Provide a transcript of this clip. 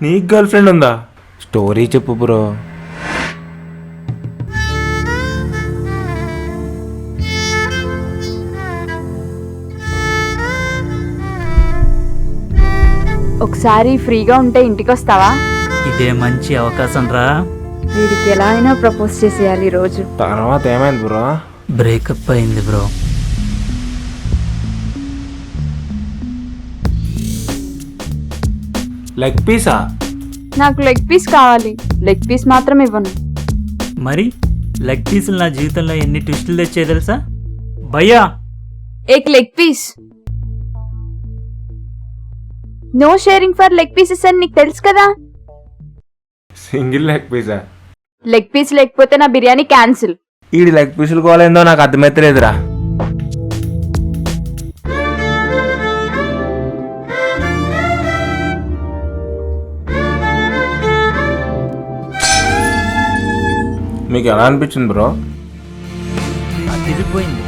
నీకు girl friend ఉందా? Story చెప్పు బ్రో. ఒకసారి ఫ్రీగా ఉంటే ఇంటికి వస్తావా? ఇదే మంచి అవకాశం రా. వీడికి ఎలా అయినా ప్రపోజ్ చేసేయాలి ఈ రోజు. తర్వాత ఏమైంది బ్రో? బ్రేకప్ అయింది బ్రో. Leg Pisa? నాకు లెగ్ పీస్ కావాలి. లెగ్ పీస్ మాత్రం ఇవ్వను. మరి లెగ్ పీసులు నా జీవితంలో ఎన్ని ట్విస్టులు తెచ్చే తెలుసా భయ్యా? ఏక్ leg piece. No sharing for leg pieces అని నీకు తెలుసు కదా. సింగిల్ లెగ్ పీసా? లెగ్ పీస్ లేకపోతే నా బిర్యానీ క్యాన్సిల్. ఈడి లెగ్ పీసులు కోలేందో నాకు అర్థమైతలేదురా. మీకు ఎలా అనిపించింది బ్రో? అదిరిపోయింది.